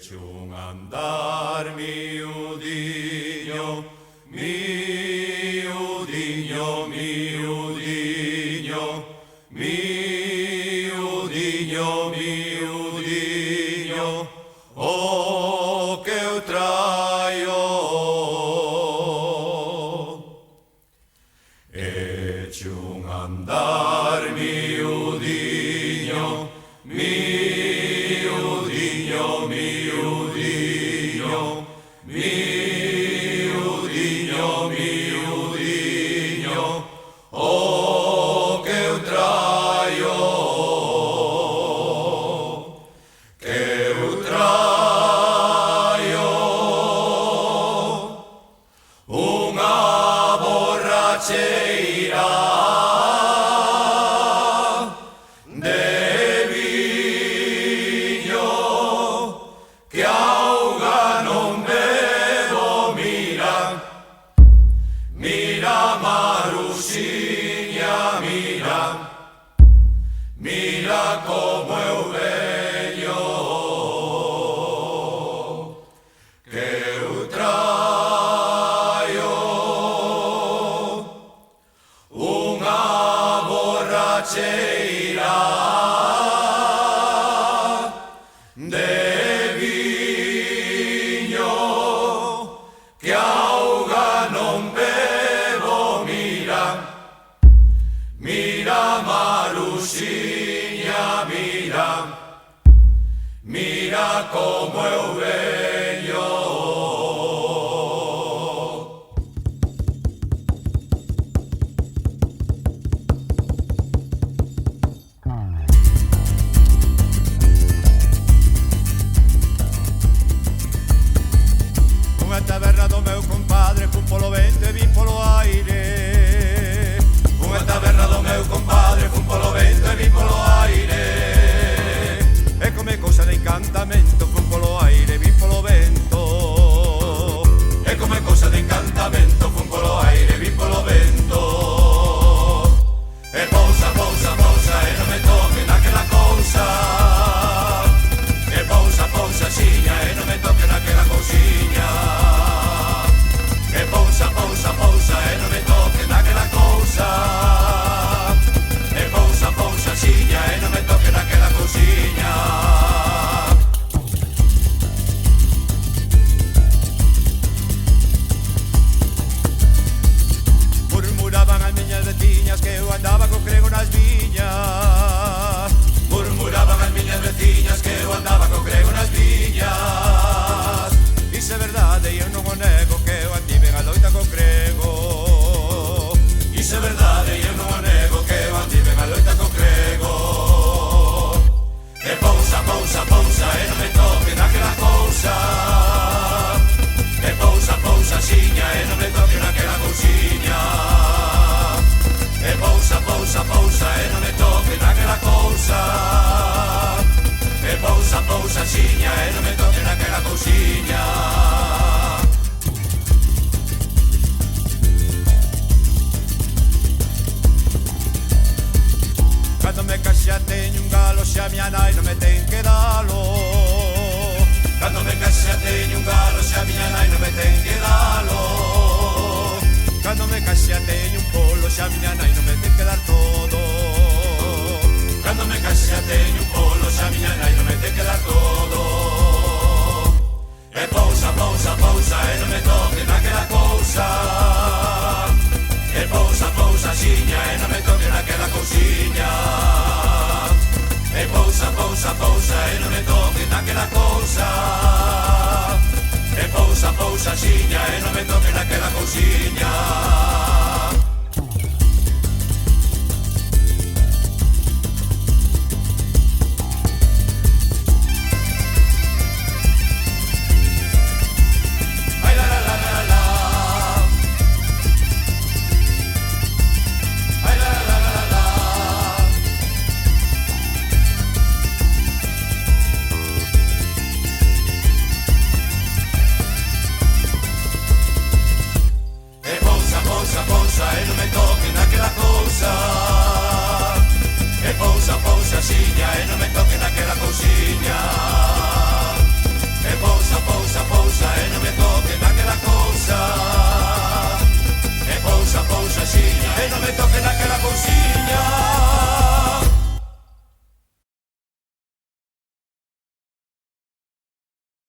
Eche un andar miudiño, miudiño, miudiño, miudiño, miudiño, o que eu traio. Eche un andar miudiño, miudiño, miudiño, miudiño, miudiño, o que eu traio, que eu traio unha borracheira de viño que auga non bebo. Mira, mira Maruxiña, mira, mira como eu veño, que eu traio unha borracheira de viño que auga non bebo. Mira, mira Maruxiña, mira, mira como eu veño. Unha taberna do meu compadre, fun polo vento e vin polo aire. Unha taberna do meu compadre, fun polo vento e vin polo aire. E come cousa de encantamento, fun polo aire e vin polo vento. E come cousa de encantamento, fun polo aire e vin polo vento. E pousa, pousa, pousa, e non me toque naquela cousa. E pousa, pousa, xiña, e non me toque naquela cousiña. E pousa, pousa, pousa, e non me toque naquela cousa. E pousa, pousa, xiña, e non me toque naquela cousiña. Murmuraban as miñas veciñas que eu andaba co crego nas viñas. Murmuraban as miñas veciñas que eu andaba co crego nas viñas. Iso é verdade e eu non o nego, que eu andiven a loita co crego. Iso é verdade e eu non o nego, que eu andiven a loita co crego. E pousa, pousa, pousa, e non me toque naquela cousa. E pousa, pousa, xiña, e non me toque naquela cousiña. E pousa, pousa, pousa, e non me toque naquela cousa. E pousa, pousa, xiña, e non me toque naquela cousiña. Cando me case teño un galo, xa miña nai non me ten que dalo. Cando me case teño un galo, xa miña nai non me ten que dalo. Cando me case teño un polo, xa miña nai non me ten que dar todo. Cando me case teño un polo, xa miña nai non me ten que dar todo. E pousa, pousa, pousa, e non me toque naquela cousa. E pousa, pousa, xiña, e non me toque naquela cousiña. E pousa, pousa, pousa, e non me toque naquela cousa. E pousa, pousa, xiña, e non me toque naquela cousiña.